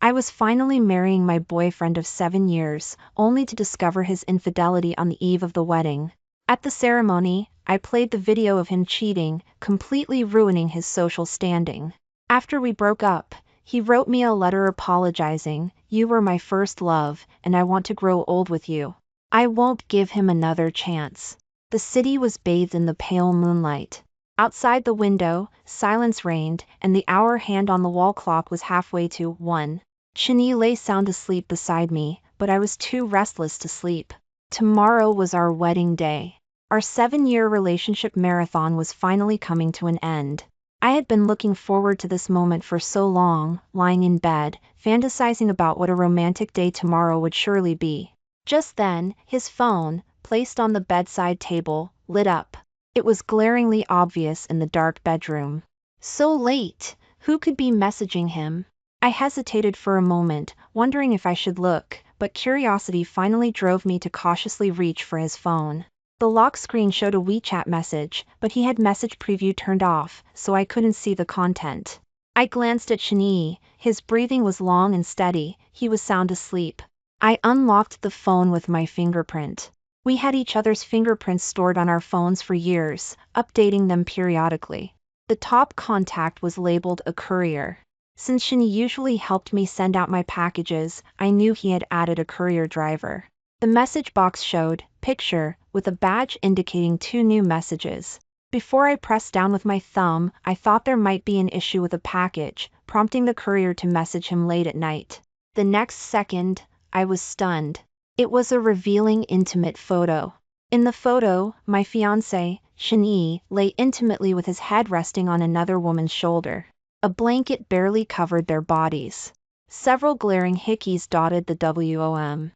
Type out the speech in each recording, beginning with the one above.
I was finally marrying my boyfriend of 7 years, only to discover his infidelity on the eve of the wedding. At the ceremony, I played the video of him cheating, completely ruining his social standing. After we broke up, he wrote me a letter apologizing, "You were my first love, and I want to grow old with you." I won't give him another chance. The city was bathed in the pale moonlight. Outside the window, silence reigned, and the hour hand on the wall clock was halfway to 1. Chini lay sound asleep beside me, but I was too restless to sleep. Tomorrow was our wedding day. Our 7-year relationship marathon was finally coming to an end. I had been looking forward to this moment for so long, lying in bed, fantasizing about what a romantic day tomorrow would surely be. Just then, his phone, placed on the bedside table, lit up. It was glaringly obvious in the dark bedroom. So late, who could be messaging him? I hesitated for a moment, wondering if I should look, but curiosity finally drove me to cautiously reach for his phone. The lock screen showed a WeChat message, but he had message preview turned off, so I couldn't see the content. I glanced at Chini. His breathing was long and steady, he was sound asleep. I unlocked the phone with my fingerprint. We had each other's fingerprints stored on our phones for years, updating them periodically. The top contact was labeled a courier. Since Chini usually helped me send out my packages, I knew he had added a courier driver. The message box showed, "Picture," with a badge indicating 2 new messages. Before I pressed down with my thumb, I thought there might be an issue with a package, prompting the courier to message him late at night. The next second, I was stunned. It was a revealing intimate photo. In the photo, my fiancé, Chini, lay intimately with his head resting on another woman's shoulder. A blanket barely covered their bodies. Several glaring hickeys dotted the WOM.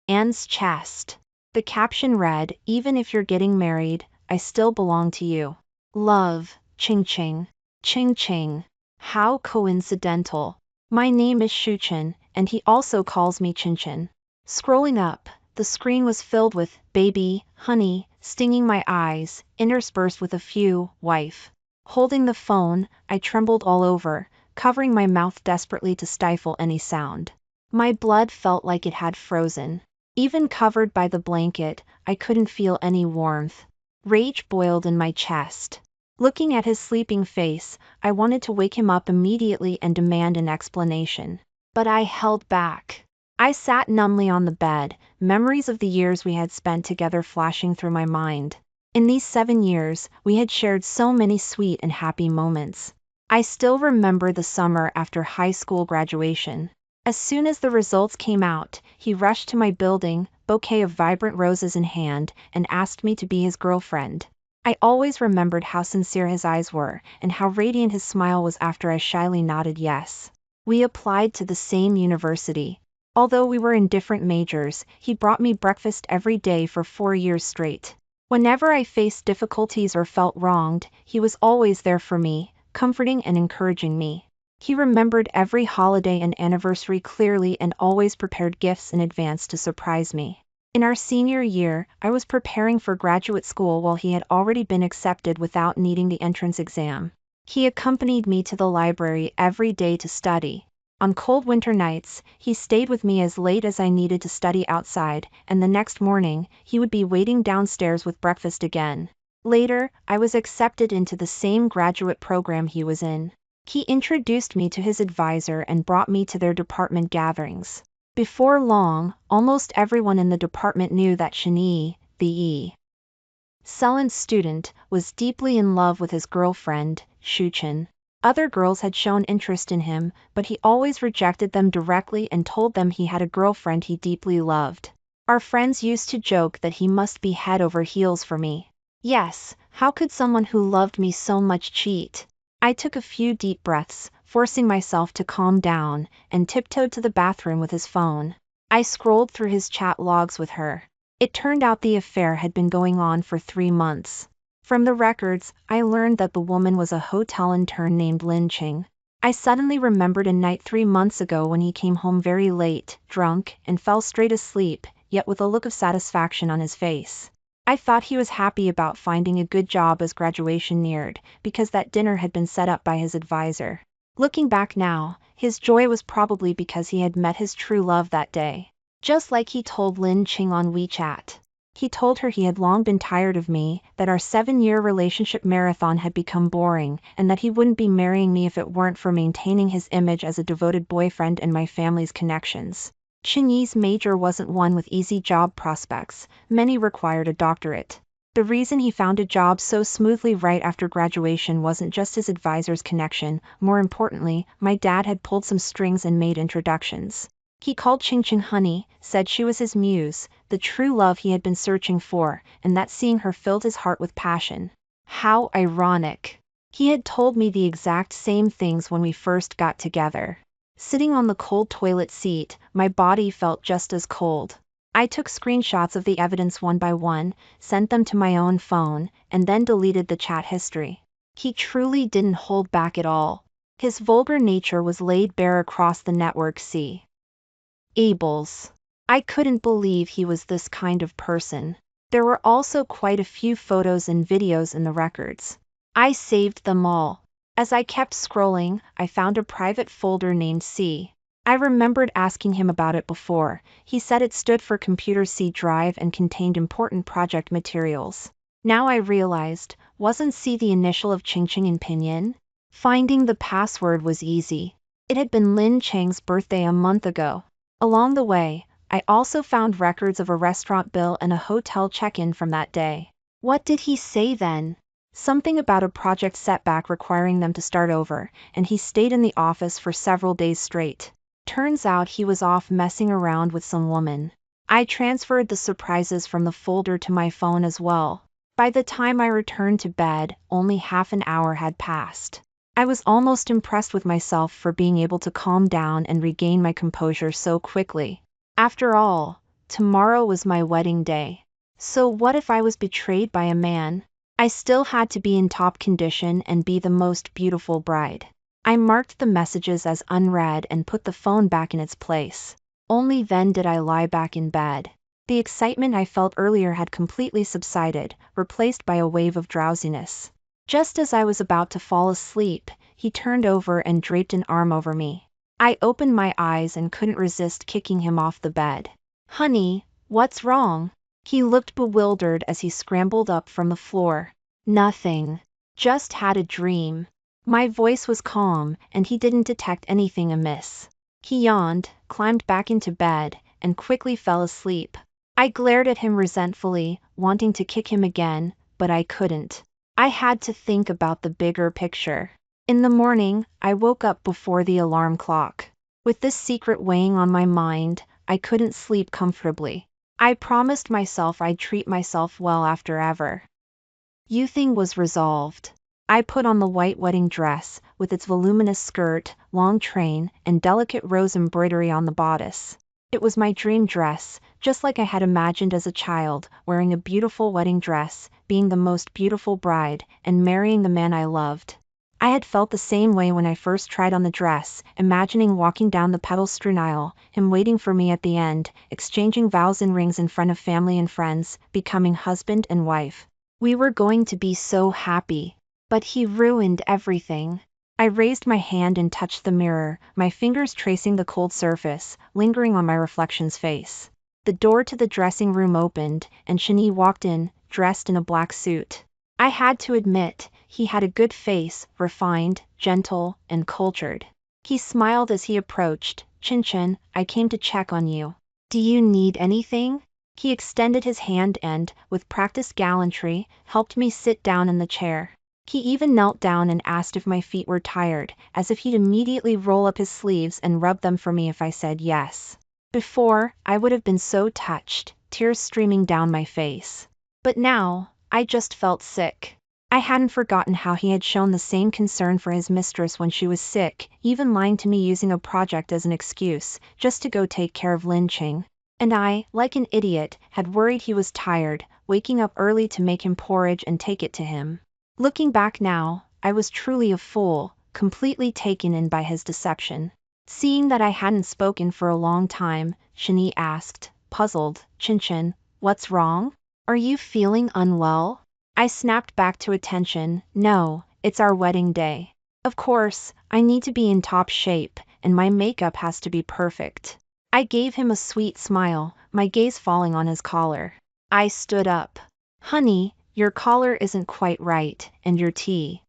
Anne's chest. The caption read, "Even if you're getting married, I still belong to you. Love, Ching Ching." Ching Ching. How coincidental. My name is Shuchen, and he also calls me Chin Chin. Scrolling up, the screen was filled with "baby," "honey," stinging my eyes, interspersed with a few "wife." Holding the phone, I trembled all over, covering my mouth desperately to stifle any sound. My blood felt like it had frozen. Even covered by the blanket, I couldn't feel any warmth. Rage boiled in my chest. Looking at his sleeping face, I wanted to wake him up immediately and demand an explanation. But I held back. I sat numbly on the bed, memories of the years we had spent together flashing through my mind. In these 7 years, we had shared so many sweet and happy moments. I still remember the summer after high school graduation. As soon as the results came out, he rushed to my building, bouquet of vibrant roses in hand, and asked me to be his girlfriend. I always remembered how sincere his eyes were, and how radiant his smile was after I shyly nodded yes. We applied to the same university. Although we were in different majors, he brought me breakfast every day for 4 years straight. Whenever I faced difficulties or felt wronged, he was always there for me, comforting and encouraging me. He remembered every holiday and anniversary clearly and always prepared gifts in advance to surprise me. In our senior year, I was preparing for graduate school while he had already been accepted without needing the entrance exam. He accompanied me to the library every day to study. On cold winter nights, he stayed with me as late as I needed to study outside, and the next morning, he would be waiting downstairs with breakfast again. Later, I was accepted into the same graduate program he was in. He introduced me to his advisor and brought me to their department gatherings. Before long, almost everyone in the department knew that Chini, the excellent student, was deeply in love with his girlfriend, Shuchen. Other girls had shown interest in him, but he always rejected them directly and told them he had a girlfriend he deeply loved. Our friends used to joke that he must be head over heels for me. Yes, how could someone who loved me so much cheat? I took a few deep breaths, forcing myself to calm down, and tiptoed to the bathroom with his phone. I scrolled through his chat logs with her. It turned out the affair had been going on for 3 months. From the records, I learned that the woman was a hotel intern named Lin Ching. I suddenly remembered a night 3 months ago when he came home very late, drunk, and fell straight asleep, yet with a look of satisfaction on his face. I thought he was happy about finding a good job as graduation neared, because that dinner had been set up by his advisor. Looking back now, his joy was probably because he had met his true love that day. Just like he told Lin Qing on WeChat. He told her he had long been tired of me, that our 7-year relationship marathon had become boring, and that he wouldn't be marrying me if it weren't for maintaining his image as a devoted boyfriend and my family's connections. Chinyi's major wasn't one with easy job prospects, many required a doctorate. The reason he found a job so smoothly right after graduation wasn't just his advisor's connection, more importantly, my dad had pulled some strings and made introductions. He called Qingqing honey, said she was his muse, the true love he had been searching for, and that seeing her filled his heart with passion. How ironic. He had told me the exact same things when we first got together. Sitting on the cold toilet seat, my body felt just as cold. I took screenshots of the evidence one by one, sent them to my own phone, and then deleted the chat history. He truly didn't hold back at all. His vulgar nature was laid bare across the network sea. Abel's. I couldn't believe he was this kind of person. There were also quite a few photos and videos in the records. I saved them all. As I kept scrolling, I found a private folder named C. I remembered asking him about it before. He said it stood for Computer C Drive and contained important project materials. Now I realized, wasn't C the initial of Qingqing in Pinyin? Finding the password was easy. It had been Lin Cheng's birthday a month ago. Along the way, I also found records of a restaurant bill and a hotel check-in from that day. What did he say then? Something about a project setback requiring them to start over, and he stayed in the office for several days straight. Turns out he was off messing around with some woman. I transferred the surprises from the folder to my phone as well. By the time I returned to bed, only half an hour had passed. I was almost impressed with myself for being able to calm down and regain my composure so quickly. After all, tomorrow was my wedding day. So what if I was betrayed by a man? I still had to be in top condition and be the most beautiful bride. I marked the messages as unread and put the phone back in its place. Only then did I lie back in bed. The excitement I felt earlier had completely subsided, replaced by a wave of drowsiness. Just as I was about to fall asleep, he turned over and draped an arm over me. I opened my eyes and couldn't resist kicking him off the bed. Honey, what's wrong? He looked bewildered as he scrambled up from the floor. Nothing. Just had a dream. My voice was calm, and he didn't detect anything amiss. He yawned, climbed back into bed, and quickly fell asleep. I glared at him resentfully, wanting to kick him again, but I couldn't. I had to think about the bigger picture. In the morning, I woke up before the alarm clock. With this secret weighing on my mind, I couldn't sleep comfortably. I promised myself I'd treat myself well after ever. Youthing was resolved. I put on the white wedding dress, with its voluminous skirt, long train, and delicate rose embroidery on the bodice. It was my dream dress, just like I had imagined as a child, wearing a beautiful wedding dress, being the most beautiful bride, and marrying the man I loved. I had felt the same way when I first tried on the dress, imagining walking down the petal-strewn aisle, him waiting for me at the end, exchanging vows and rings in front of family and friends, becoming husband and wife. We were going to be so happy. But he ruined everything. I raised my hand and touched the mirror, my fingers tracing the cold surface, lingering on my reflection's face. The door to the dressing room opened, and Shani walked in, dressed in a black suit. I had to admit, he had a good face, refined, gentle, and cultured. He smiled as he approached. Qingqing, I came to check on you. Do you need anything? He extended his hand and, with practiced gallantry, helped me sit down in the chair. He even knelt down and asked if my feet were tired, as if he'd immediately roll up his sleeves and rub them for me if I said yes. Before, I would have been so touched, tears streaming down my face. But now, I just felt sick. I hadn't forgotten how he had shown the same concern for his mistress when she was sick, even lying to me using a project as an excuse, just to go take care of Lin Qing. And I, like an idiot, had worried he was tired, waking up early to make him porridge and take it to him. Looking back now, I was truly a fool, completely taken in by his deception. Seeing that I hadn't spoken for a long time, Shani asked, puzzled, Qingqing, what's wrong? Are you feeling unwell? I snapped back to attention, no, it's our wedding day. Of course, I need to be in top shape, and my makeup has to be perfect. I gave him a sweet smile, my gaze falling on his collar. I stood up. Honey, your collar isn't quite right, and your tie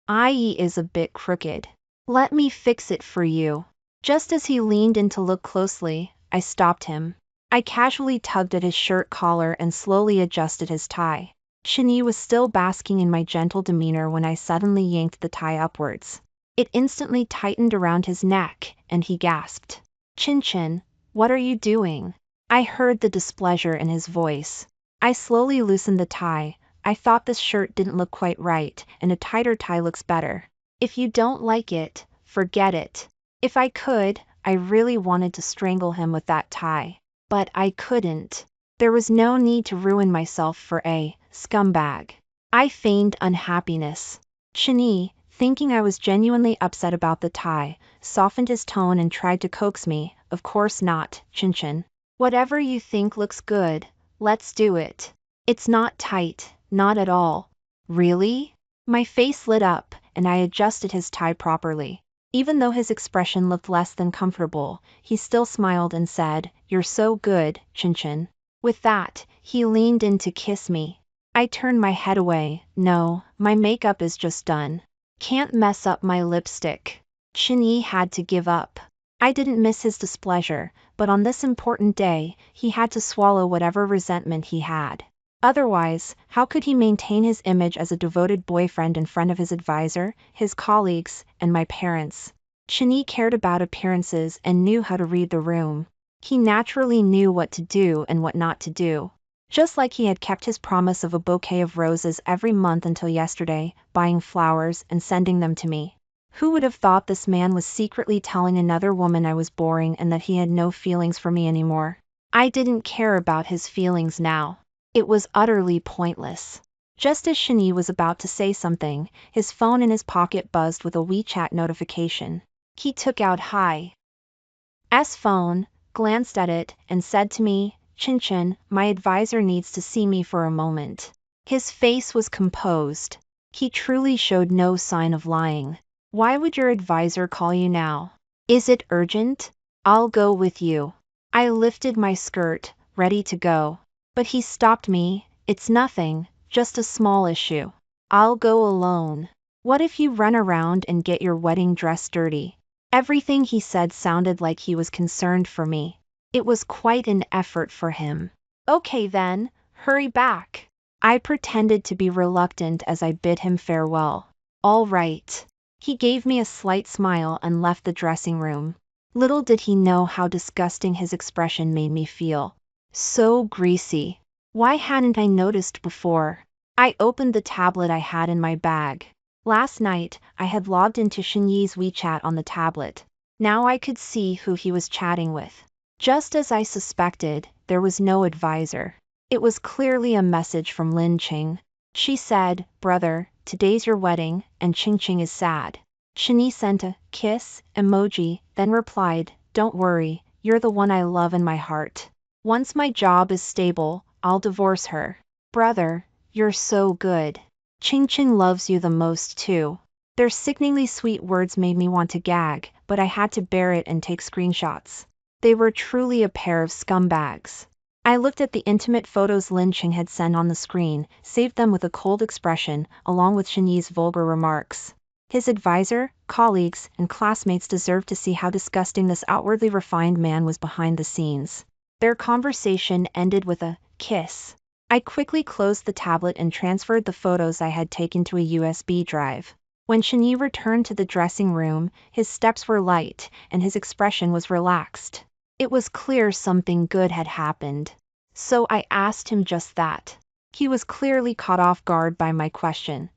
is a bit crooked. Let me fix it for you. Just as he leaned in to look closely, I stopped him. I casually tugged at his shirt collar and slowly adjusted his tie. Chinny was still basking in my gentle demeanor when I suddenly yanked the tie upwards. It instantly tightened around his neck, and he gasped. Chin, what are you doing? I heard the displeasure in his voice. I slowly loosened the tie. I thought this shirt didn't look quite right, and a tighter tie looks better. If you don't like it, forget it. If I could, I really wanted to strangle him with that tie. But I couldn't. There was no need to ruin myself for a scumbag. I feigned unhappiness. Chinny, thinking I was genuinely upset about the tie, softened his tone and tried to coax me. Of course not, Chin. Whatever you think looks good, let's do it. It's not tight, not at all. Really? My face lit up, and I adjusted his tie properly. Even though his expression looked less than comfortable, he still smiled and said, "You're so good, Chin." With that, he leaned in to kiss me. I turned my head away. No, my makeup is just done. Can't mess up my lipstick. Chinny had to give up. I didn't miss his displeasure, but on this important day, he had to swallow whatever resentment he had. Otherwise, how could he maintain his image as a devoted boyfriend in front of his advisor, his colleagues, and my parents? Chinny cared about appearances and knew how to read the room. He naturally knew what to do and what not to do. Just like he had kept his promise of a bouquet of roses every month until yesterday, buying flowers and sending them to me. Who would have thought this man was secretly telling another woman I was boring and that he had no feelings for me anymore? I didn't care about his feelings now. It was utterly pointless. Just as Chinny was about to say something, his phone in his pocket buzzed with a WeChat notification. He took out Hi's phone, glanced at it, and said to me, Chin, my advisor needs to see me for a moment. His face was composed. He truly showed no sign of lying. Why would your advisor call you now? Is it urgent? I'll go with you. I lifted my skirt, ready to go. But he stopped me. It's nothing, just a small issue. I'll go alone. What if you run around and get your wedding dress dirty? Everything he said sounded like he was concerned for me. It was quite an effort for him. Okay then, hurry back. I pretended to be reluctant as I bid him farewell. All right. He gave me a slight smile and left the dressing room. Little did he know how disgusting his expression made me feel. So greasy. Why hadn't I noticed before? I opened the tablet I had in my bag. Last night, I had logged into Chinny's WeChat on the tablet. Now I could see who he was chatting with. Just as I suspected, there was no advisor. It was clearly a message from Lin Ching. She said, "Brother, today's your wedding, and Ching is sad." Chinny sent a kiss emoji, then replied, "Don't worry, you're the one I love in my heart. Once my job is stable, I'll divorce her." Brother, you're so good. Ching loves you the most too. Their sickeningly sweet words made me want to gag, but I had to bear it and take screenshots. They were truly a pair of scumbags. I looked at the intimate photos Lin Ching had sent on the screen, saved them with a cold expression, along with Chinny's vulgar remarks. His advisor, colleagues, and classmates deserved to see how disgusting this outwardly refined man was behind the scenes. Their conversation ended with a kiss. I quickly closed the tablet and transferred the photos I had taken to a USB drive. When Chinny returned to the dressing room, his steps were light, and his expression was relaxed. It was clear something good had happened. So I asked him just that. He was clearly caught off guard by my question.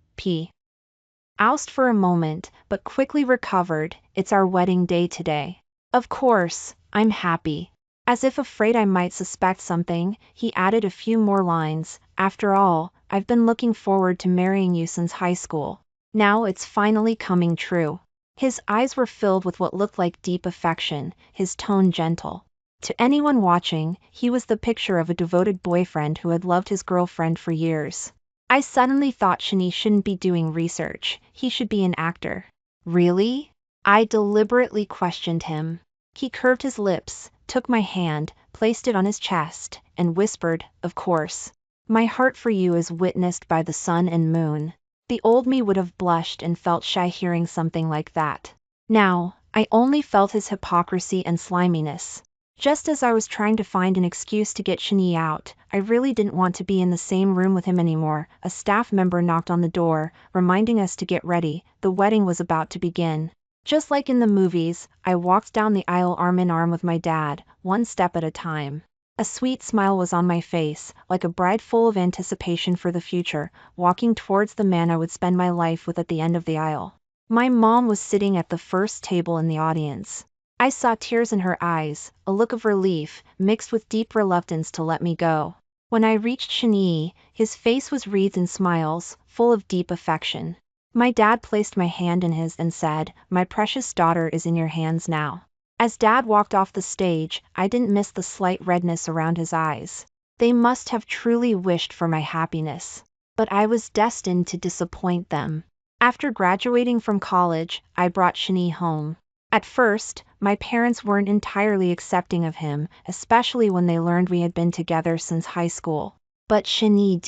Oust for a moment, but quickly recovered. It's our wedding day today. Of course, I'm happy. As if afraid I might suspect something, he added a few more lines. After all, I've been looking forward to marrying you since high school. Now it's finally coming true. His eyes were filled with what looked like deep affection, his tone gentle. To anyone watching, he was the picture of a devoted boyfriend who had loved his girlfriend for years. I suddenly thought Shani shouldn't be doing research, he should be an actor. Really? I deliberately questioned him. He curved his lips, took my hand, placed it on his chest, and whispered, "Of course. My heart for you is witnessed by the sun and moon." The old me would have blushed and felt shy hearing something like that. Now, I only felt his hypocrisy and sliminess. Just as I was trying to find an excuse to get Shani out, I really didn't want to be in the same room with him anymore. A staff member knocked on the door, reminding us to get ready. The wedding was about to begin. Just like in the movies, I walked down the aisle arm in arm with my dad, one step at a time. A sweet smile was on my face, like a bride full of anticipation for the future, walking towards the man I would spend my life with at the end of the aisle. My mom was sitting at the first table in the audience. I saw tears in her eyes, a look of relief, mixed with deep reluctance to let me go. When I reached Shani, his face was wreathed in smiles, full of deep affection. My dad placed my hand in his and said, "My precious daughter is in your hands now." As Dad walked off the stage, I didn't miss the slight redness around his eyes. They must have truly wished for my happiness. But I was destined to disappoint them. After graduating from college, I brought Shani home. At first, my parents weren't entirely accepting of him, especially when they learned we had been together since high school. But Shani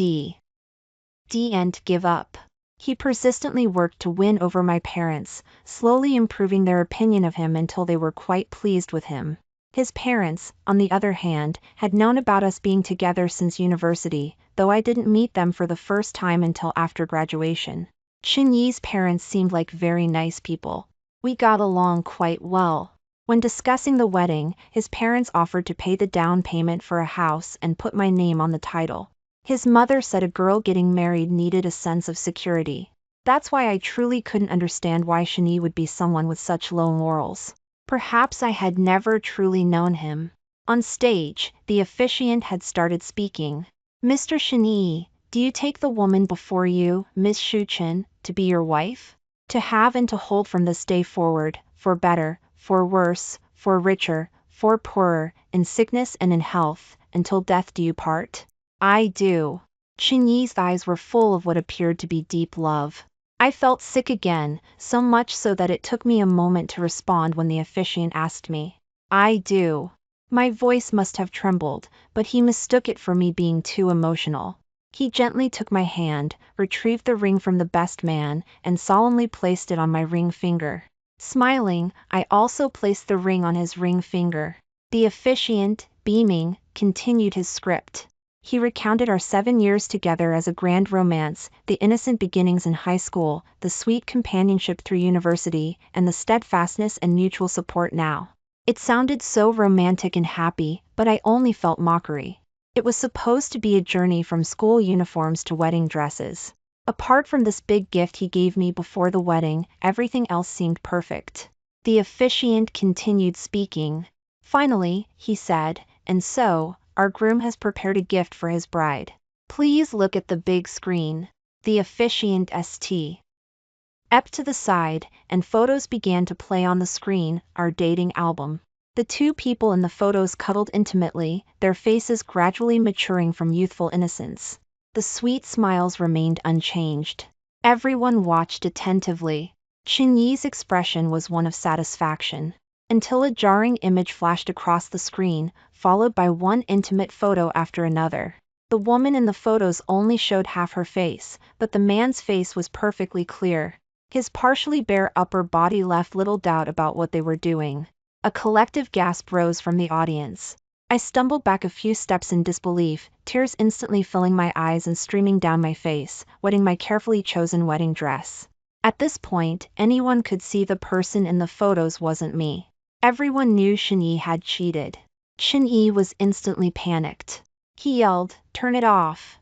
didn't give up. He persistently worked to win over my parents, slowly improving their opinion of him until they were quite pleased with him. His parents, on the other hand, had known about us being together since university, though I didn't meet them for the first time until after graduation. Shani's parents seemed like very nice people. We got along quite well. When discussing the wedding, his parents offered to pay the down payment for a house and put my name on the title. His mother said a girl getting married needed a sense of security. That's why I truly couldn't understand why Shani would be someone with such low morals. Perhaps I had never truly known him. On stage, the officiant had started speaking. "Mr. Shani, do you take the woman before you, Miss Shuchen, to be your wife? To have and to hold from this day forward, for better, for worse, for richer, for poorer, in sickness and in health, until death do you part?" "I do." Shani's eyes were full of what appeared to be deep love. I felt sick again, so much so that it took me a moment to respond when the officiant asked me, "I do." My voice must have trembled, but he mistook it for me being too emotional. He gently took my hand, retrieved the ring from the best man, and solemnly placed it on my ring finger. Smiling, I also placed the ring on his ring finger. The officiant, beaming, continued his script. He recounted our 7 years together as a grand romance, the innocent beginnings in high school, the sweet companionship through university, and the steadfastness and mutual support now. It sounded so romantic and happy, but I only felt mockery. It was supposed to be a journey from school uniforms to wedding dresses. Apart from this big gift he gave me before the wedding, everything else seemed perfect. The officiant continued speaking. Finally, he said, "And so, our groom has prepared a gift for his bride. Please look at the big screen." The officiant stepped to the side, and photos began to play on the screen, our dating album. The two people in the photos cuddled intimately, their faces gradually maturing from youthful innocence. The sweet smiles remained unchanged. Everyone watched attentively. Chinyi's expression was one of satisfaction. Until a jarring image flashed across the screen, followed by one intimate photo after another. The woman in the photos only showed half her face, but the man's face was perfectly clear. His partially bare upper body left little doubt about what they were doing. A collective gasp rose from the audience. I stumbled back a few steps in disbelief, tears instantly filling my eyes and streaming down my face, wetting my carefully chosen wedding dress. At this point, anyone could see the person in the photos wasn't me. Everyone knew Shinyi had cheated. Shinyi was instantly panicked. He yelled, turn it off,"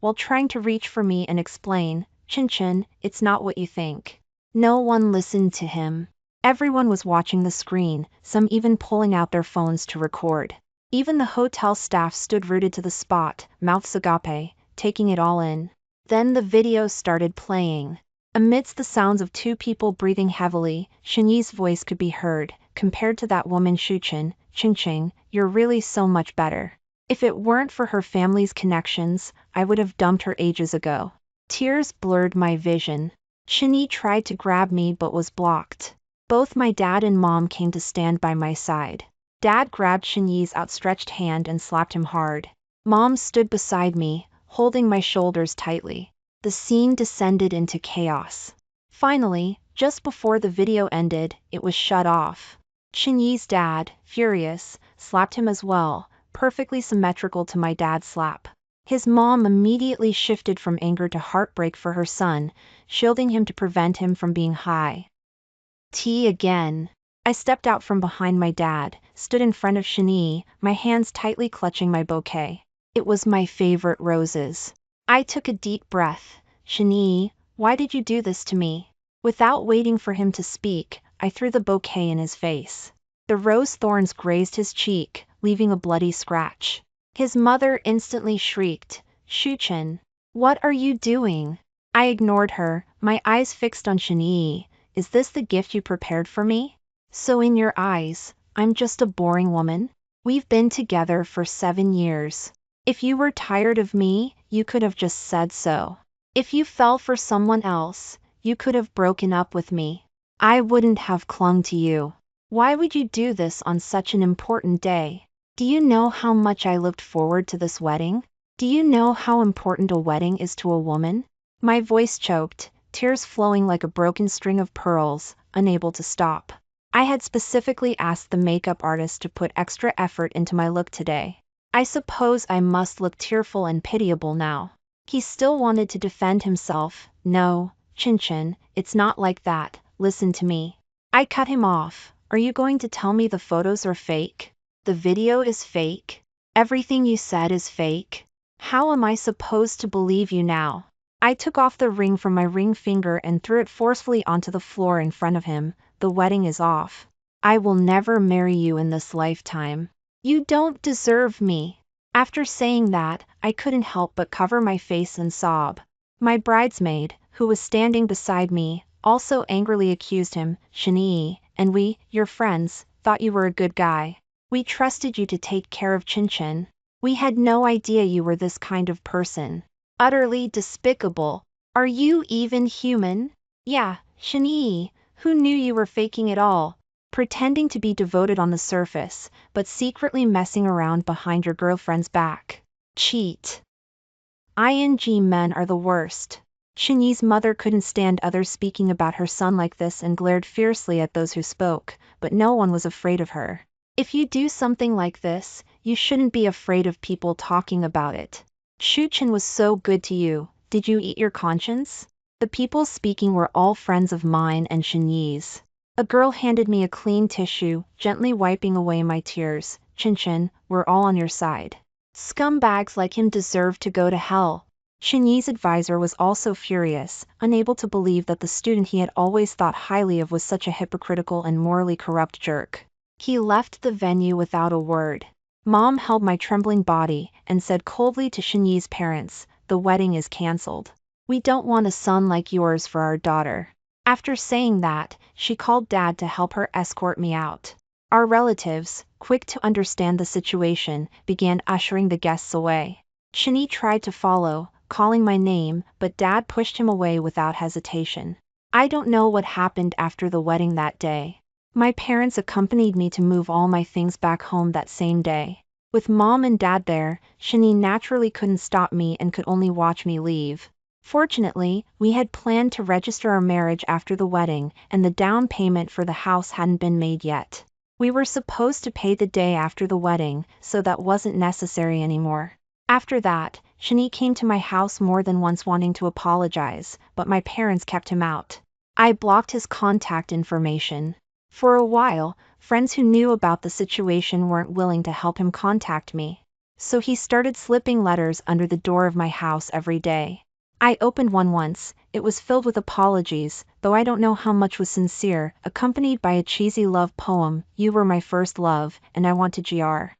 while trying to reach for me and explain, "Chin, it's not what you think." No one listened to him. Everyone was watching the screen, some even pulling out their phones to record. Even the hotel staff stood rooted to the spot, mouths agape, taking it all in. Then the video started playing. Amidst the sounds of two people breathing heavily, Shinyi's voice could be heard. "Compared to that woman Shuchen, Ching, you're really so much better. If it weren't for her family's connections, I would have dumped her ages ago. Tears blurred my vision. Shani tried to grab me but was blocked. Both my dad and mom came to stand by my side. Dad grabbed Shani's outstretched hand and slapped him hard. Mom stood beside me, holding my shoulders tightly. The scene descended into chaos. Finally, just before the video ended, it was shut off. Shani's dad, furious, slapped him as well, perfectly symmetrical to my dad's slap. His mom immediately shifted from anger to heartbreak for her son, shielding him to prevent him from being high. Tea again. I stepped out from behind my dad, stood in front of Shani, my hands tightly clutching my bouquet. It was my favorite roses. I took a deep breath. Shani, why did you do this to me? Without waiting for him to speak, I threw the bouquet in his face. The rose thorns grazed his cheek, leaving a bloody scratch. His mother instantly shrieked, "Shuchen, what are you doing?" I ignored her, my eyes fixed on Shani. Is this the gift you prepared for me? So in your eyes, I'm just a boring woman? We've been together for 7 years. If you were tired of me, you could have just said so. If you fell for someone else, you could have broken up with me. I wouldn't have clung to you. Why would you do this on such an important day? Do you know how much I looked forward to this wedding? Do you know how important a wedding is to a woman? My voice choked, tears flowing like a broken string of pearls, unable to stop. I had specifically asked the makeup artist to put extra effort into my look today. I suppose I must look tearful and pitiable now. He still wanted to defend himself. No, Chin, it's not like that, listen to me. I cut him off. Are you going to tell me the photos are fake? The video is fake? Everything you said is fake? How am I supposed to believe you now? I took off the ring from my ring finger and threw it forcefully onto the floor in front of him. The wedding is off. I will never marry you in this lifetime. You don't deserve me. After saying that, I couldn't help but cover my face and sob. My bridesmaid, who was standing beside me, also angrily accused him. Shani, and we, your friends, thought you were a good guy. We trusted you to take care of Chin. We had no idea you were this kind of person. Utterly despicable. Are you even human? Yeah, Shani, who knew you were faking it all? Pretending to be devoted on the surface, but secretly messing around behind your girlfriend's back. Cheat. Men are the worst. Shani's mother couldn't stand others speaking about her son like this and glared fiercely at those who spoke, but no one was afraid of her. If you do something like this, you shouldn't be afraid of people talking about it. Shuchen was so good to you, did you eat your conscience? The people speaking were all friends of mine and Shani's. A girl handed me a clean tissue, gently wiping away my tears. Chin, we're all on your side. Scumbags like him deserve to go to hell. Shani's advisor was also furious, unable to believe that the student he had always thought highly of was such a hypocritical and morally corrupt jerk. He left the venue without a word. Mom held my trembling body and said coldly to Shani's parents, the wedding is cancelled. We don't want a son like yours for our daughter. After saying that, she called Dad to help her escort me out. Our relatives, quick to understand the situation, began ushering the guests away. Shani tried to follow, calling my name, but Dad pushed him away without hesitation. I don't know what happened after the wedding that day. My parents accompanied me to move all my things back home that same day. With Mom and Dad there, Shani naturally couldn't stop me and could only watch me leave. Fortunately, we had planned to register our marriage after the wedding, and the down payment for the house hadn't been made yet. We were supposed to pay the day after the wedding, so that wasn't necessary anymore. After that, Shani came to my house more than once wanting to apologize, but my parents kept him out. I blocked his contact information. For a while, friends who knew about the situation weren't willing to help him contact me. So he started slipping letters under the door of my house every day. I opened one once. It was filled with apologies, though I don't know how much was sincere, accompanied by a cheesy love poem, "You were my first love, and I want to gr.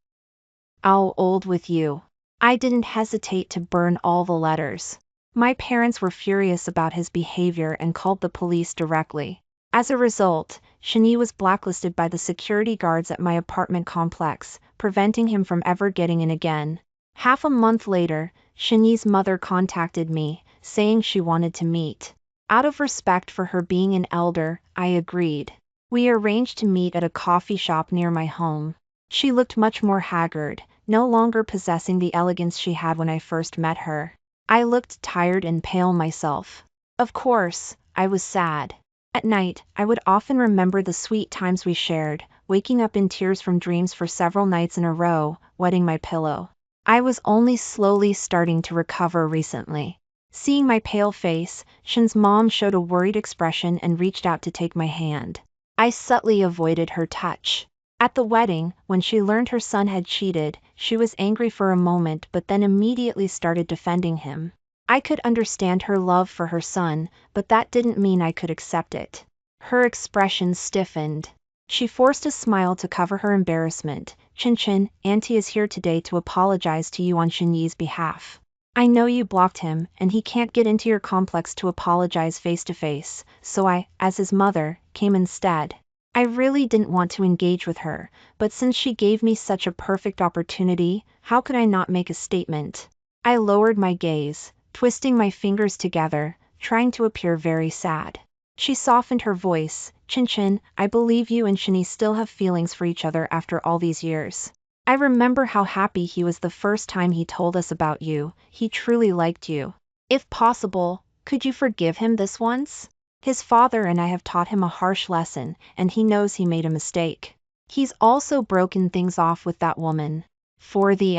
How old with you." I didn't hesitate to burn all the letters. My parents were furious about his behavior and called the police directly. As a result, Shani was blacklisted by the security guards at my apartment complex, preventing him from ever getting in again. Half a month later, Shani's mother contacted me, saying she wanted to meet. Out of respect for her being an elder, I agreed. We arranged to meet at a coffee shop near my home. She looked much more haggard, no longer possessing the elegance she had when I first met her. I looked tired and pale myself. Of course, I was sad. At night, I would often remember the sweet times we shared, waking up in tears from dreams for several nights in a row, wetting my pillow. I was only slowly starting to recover recently. Seeing my pale face, Shin's mom showed a worried expression and reached out to take my hand. I subtly avoided her touch. At the wedding, when she learned her son had cheated, she was angry for a moment but then immediately started defending him. I could understand her love for her son, but that didn't mean I could accept it. Her expression stiffened. She forced a smile to cover her embarrassment. Chin, Auntie is here today to apologize to you on Shinyi's behalf. I know you blocked him, and he can't get into your complex to apologize face to face, so I, as his mother, came instead. I really didn't want to engage with her, but since she gave me such a perfect opportunity, how could I not make a statement? I lowered my gaze, twisting my fingers together, trying to appear very sad. She softened her voice. Chin, I believe you and Shani still have feelings for each other after all these years. I remember how happy he was the first time he told us about you. He truly liked you. If possible, could you forgive him this once? His father and I have taught him a harsh lesson, and he knows he made a mistake. He's also broken things off with that woman. For the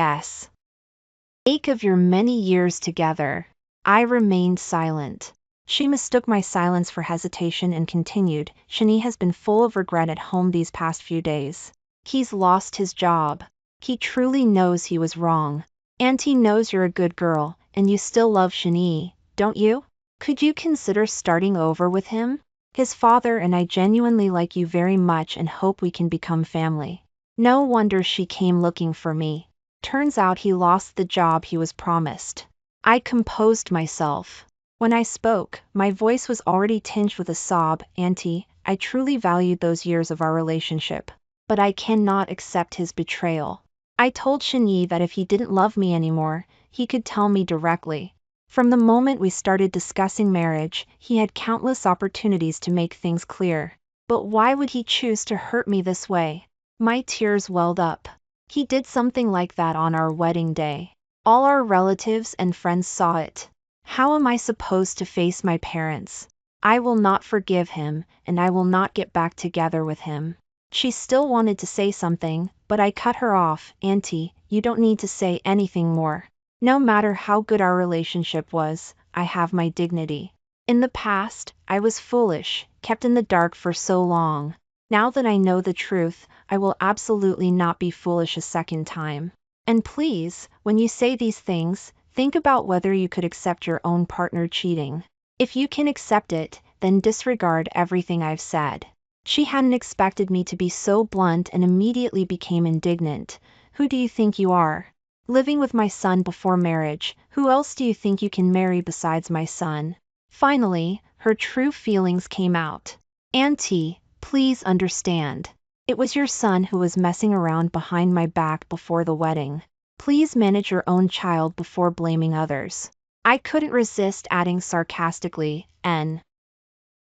sake of your many years together. I remained silent. She mistook my silence for hesitation and continued. Shani has been full of regret at home these past few days. He's lost his job. He truly knows he was wrong. Auntie knows you're a good girl, and you still love Shani, don't you? Could you consider starting over with him? His father and I genuinely like you very much and hope we can become family. No wonder she came looking for me. Turns out he lost the job he was promised. I composed myself. When I spoke, my voice was already tinged with a sob. Auntie, I truly valued those years of our relationship. But I cannot accept his betrayal. I told Shani that if he didn't love me anymore, he could tell me directly. From the moment we started discussing marriage, he had countless opportunities to make things clear. But why would he choose to hurt me this way? My tears welled up. He did something like that on our wedding day. All our relatives and friends saw it. How am I supposed to face my parents? I will not forgive him, and I will not get back together with him. She still wanted to say something, but I cut her off. Auntie, you don't need to say anything more. No matter how good our relationship was, I have my dignity. In the past, I was foolish, kept in the dark for so long. Now that I know the truth, I will absolutely not be foolish a second time. And please, when you say these things, think about whether you could accept your own partner cheating. If you can accept it, then disregard everything I've said. She hadn't expected me to be so blunt and immediately became indignant. Who do you think you are? Living with my son before marriage, who else do you think you can marry besides my son? Finally, her true feelings came out. Auntie, please understand. It was your son who was messing around behind my back before the wedding. Please manage your own child before blaming others. I couldn't resist adding sarcastically,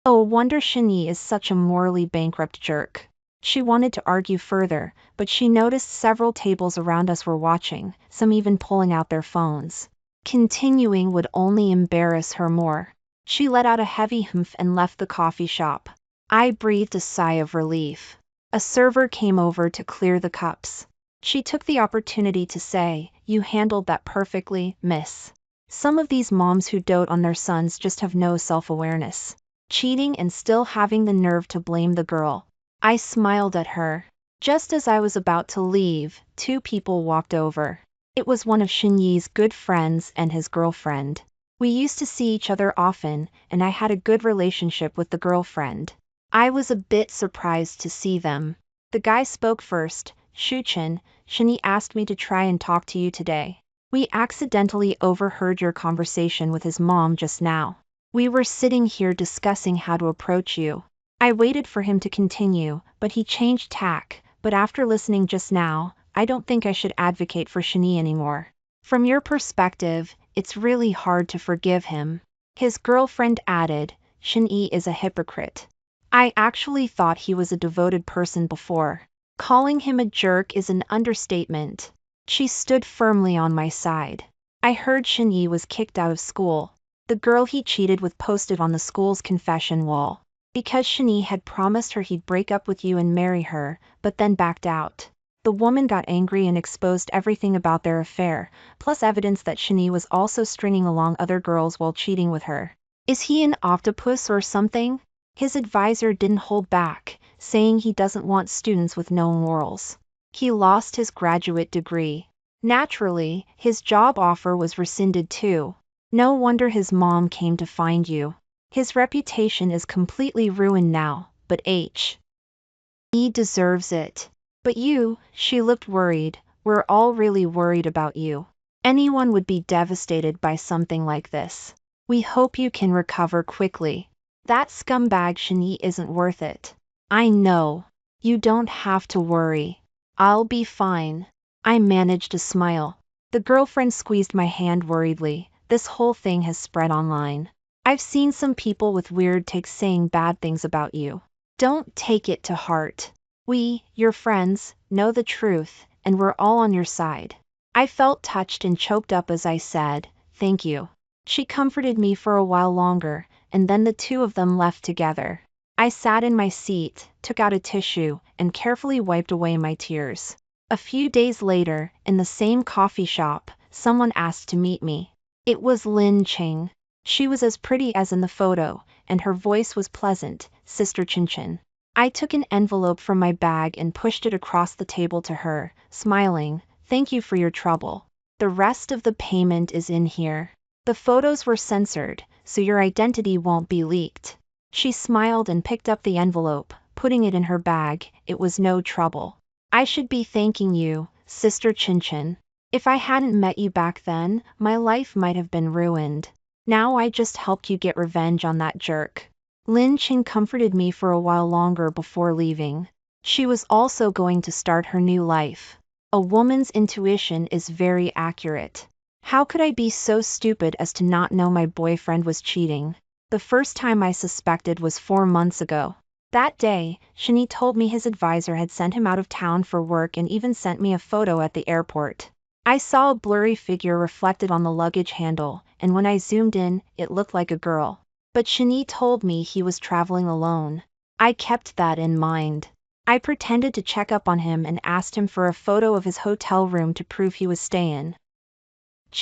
Oh, wonder Shani is such a morally bankrupt jerk. She wanted to argue further, but she noticed several tables around us were watching, some even pulling out their phones. Continuing would only embarrass her more. She let out a heavy humph and left the coffee shop. I breathed a sigh of relief. A server came over to clear the cups. She took the opportunity to say, "You handled that perfectly, miss." Some of these moms who dote on their sons just have no self-awareness. Cheating and still having the nerve to blame the girl. I smiled at her. Just as I was about to leave, two people walked over. It was one of Shinyi's good friends and his girlfriend. We used to see each other often, and I had a good relationship with the girlfriend. I was a bit surprised to see them. The guy spoke first. Shuchen, Shinyi asked me to try and talk to you today. We accidentally overheard your conversation with his mom just now. We were sitting here discussing how to approach you. I waited for him to continue, but he changed tack. But after listening just now, I don't think I should advocate for Shani anymore. From your perspective, it's really hard to forgive him. His girlfriend added, Shani is a hypocrite. I actually thought he was a devoted person before. Calling him a jerk is an understatement. She stood firmly on my side. I heard Shani was kicked out of school. The girl he cheated with posted on the school's confession wall. Because Shani had promised her he'd break up with you and marry her, but then backed out. The woman got angry and exposed everything about their affair, plus evidence that Shani was also stringing along other girls while cheating with her. Is he an octopus or something? His advisor didn't hold back, saying he doesn't want students with no morals. He lost his graduate degree. Naturally, his job offer was rescinded too. No wonder his mom came to find you. His reputation is completely ruined now, but he deserves it. But you, she looked worried, we're all really worried about you. Anyone would be devastated by something like this. We hope you can recover quickly. That scumbag Shani isn't worth it. I know. You don't have to worry. I'll be fine. I managed to smile. The girlfriend squeezed my hand worriedly. This whole thing has spread online. I've seen some people with weird takes saying bad things about you. Don't take it to heart. We, your friends, know the truth, and we're all on your side. I felt touched and choked up as I said, thank you. She comforted me for a while longer, and then the two of them left together. I sat in my seat, took out a tissue, and carefully wiped away my tears. A few days later, in the same coffee shop, someone asked to meet me. It was Lin Ching. She was as pretty as in the photo, and her voice was pleasant, Sister Chin. I took an envelope from my bag and pushed it across the table to her, smiling, thank you for your trouble. The rest of the payment is in here. The photos were censored, so your identity won't be leaked. She smiled and picked up the envelope, putting it in her bag. It was no trouble. I should be thanking you, Sister Chin. If I hadn't met you back then, my life might have been ruined. Now I just helped you get revenge on that jerk. Lin Ching comforted me for a while longer before leaving. She was also going to start her new life. A woman's intuition is very accurate. How could I be so stupid as to not know my boyfriend was cheating? The first time I suspected was 4 months ago. That day, Shani told me his advisor had sent him out of town for work and even sent me a photo at the airport. I saw a blurry figure reflected on the luggage handle, and when I zoomed in, it looked like a girl. But Shani told me he was traveling alone. I kept that in mind. I pretended to check up on him and asked him for a photo of his hotel room to prove he was staying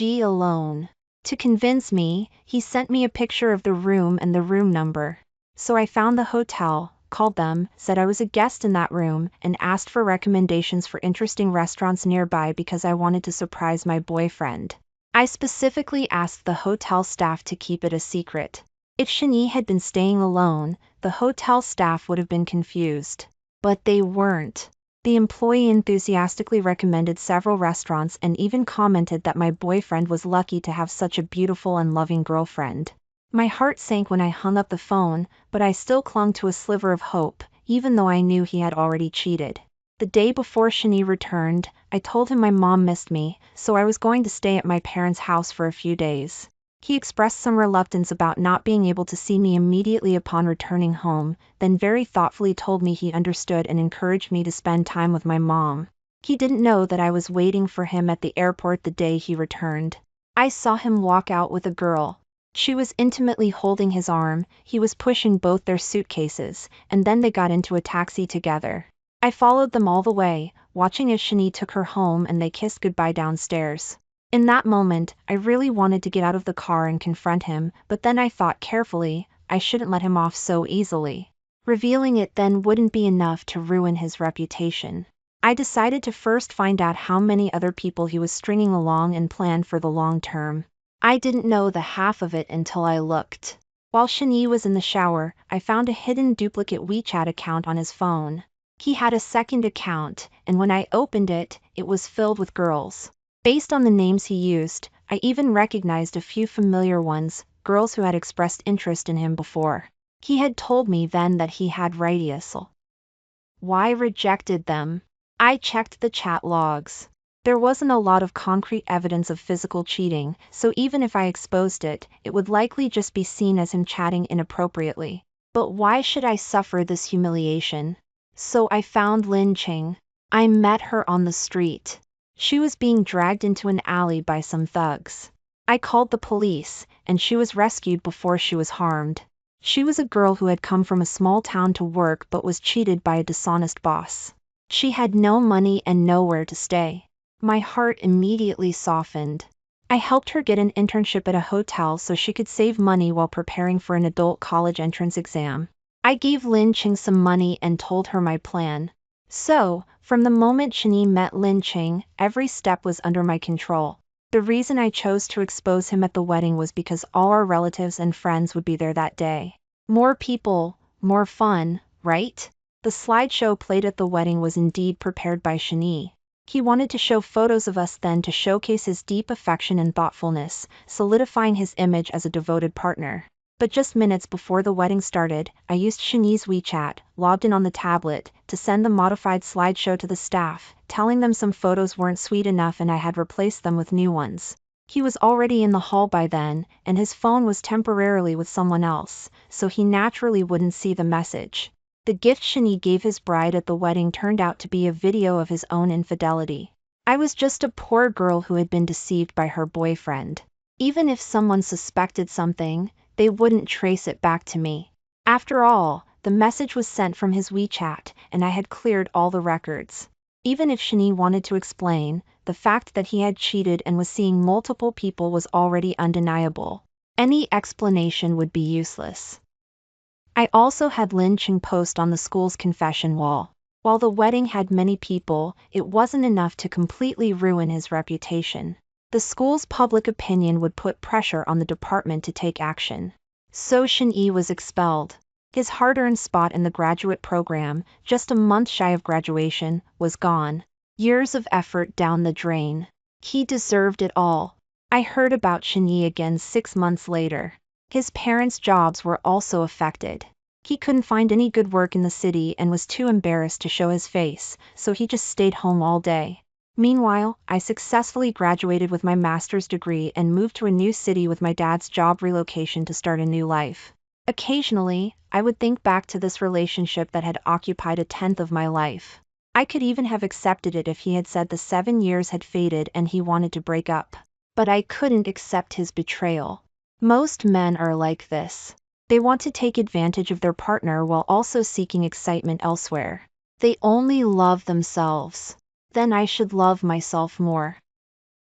alone. To convince me, he sent me a picture of the room and the room number. So I found the hotel, called them, said I was a guest in that room, and asked for recommendations for interesting restaurants nearby because I wanted to surprise my boyfriend. I specifically asked the hotel staff to keep it a secret. If Shani had been staying alone, the hotel staff would have been confused. But they weren't. The employee enthusiastically recommended several restaurants and even commented that my boyfriend was lucky to have such a beautiful and loving girlfriend. My heart sank when I hung up the phone, but I still clung to a sliver of hope, even though I knew he had already cheated. The day before Shani returned, I told him my mom missed me, so I was going to stay at my parents' house for a few days. He expressed some reluctance about not being able to see me immediately upon returning home, then very thoughtfully told me he understood and encouraged me to spend time with my mom. He didn't know that I was waiting for him at the airport the day he returned. I saw him walk out with a girl. She was intimately holding his arm, he was pushing both their suitcases, and then they got into a taxi together. I followed them all the way, watching as Shani took her home and they kissed goodbye downstairs. In that moment, I really wanted to get out of the car and confront him, but then I thought carefully, I shouldn't let him off so easily. Revealing it then wouldn't be enough to ruin his reputation. I decided to first find out how many other people he was stringing along and plan for the long term. I didn't know the half of it until I looked. While Shani was in the shower, I found a hidden duplicate WeChat account on his phone. He had a second account, and when I opened it, it was filled with girls. Based on the names he used, I even recognized a few familiar ones, girls who had expressed interest in him before. He had told me then that he had radius. Why rejected them? I checked the chat logs. There wasn't a lot of concrete evidence of physical cheating, so even if I exposed it, it would likely just be seen as him chatting inappropriately. But why should I suffer this humiliation? So I found Lin Ching. I met her on the street. She was being dragged into an alley by some thugs. I called the police, and she was rescued before she was harmed. She was a girl who had come from a small town to work but was cheated by a dishonest boss. She had no money and nowhere to stay. My heart immediately softened. I helped her get an internship at a hotel so she could save money while preparing for an adult college entrance exam. I gave Lin Ching some money and told her my plan. So, from the moment Shani met Lin Ching, every step was under my control. The reason I chose to expose him at the wedding was because all our relatives and friends would be there that day. More people, more fun, right? The slideshow played at the wedding was indeed prepared by Shani. He wanted to show photos of us then to showcase his deep affection and thoughtfulness, solidifying his image as a devoted partner. But just minutes before the wedding started, I used Shani's WeChat, logged in on the tablet, to send the modified slideshow to the staff, telling them some photos weren't sweet enough and I had replaced them with new ones. He was already in the hall by then, and his phone was temporarily with someone else, so he naturally wouldn't see the message. The gift Shani gave his bride at the wedding turned out to be a video of his own infidelity. I was just a poor girl who had been deceived by her boyfriend. Even if someone suspected something, they wouldn't trace it back to me. After all, the message was sent from his WeChat, and I had cleared all the records. Even if Shani wanted to explain, the fact that he had cheated and was seeing multiple people was already undeniable. Any explanation would be useless. I also had Lin Ching post on the school's confession wall. While the wedding had many people, it wasn't enough to completely ruin his reputation. The school's public opinion would put pressure on the department to take action. So Shin-yi was expelled. His hard-earned spot in the graduate program, just a month shy of graduation, was gone. Years of effort down the drain. He deserved it all. I heard about Shin-yi again 6 months later. His parents' jobs were also affected. He couldn't find any good work in the city and was too embarrassed to show his face, so he just stayed home all day. Meanwhile, I successfully graduated with my master's degree and moved to a new city with my dad's job relocation to start a new life. Occasionally, I would think back to this relationship that had occupied a tenth of my life. I could even have accepted it if he had said the 7 years had faded and he wanted to break up. But I couldn't accept his betrayal. Most men are like this. They want to take advantage of their partner while also seeking excitement elsewhere. They only love themselves. Then I should love myself more.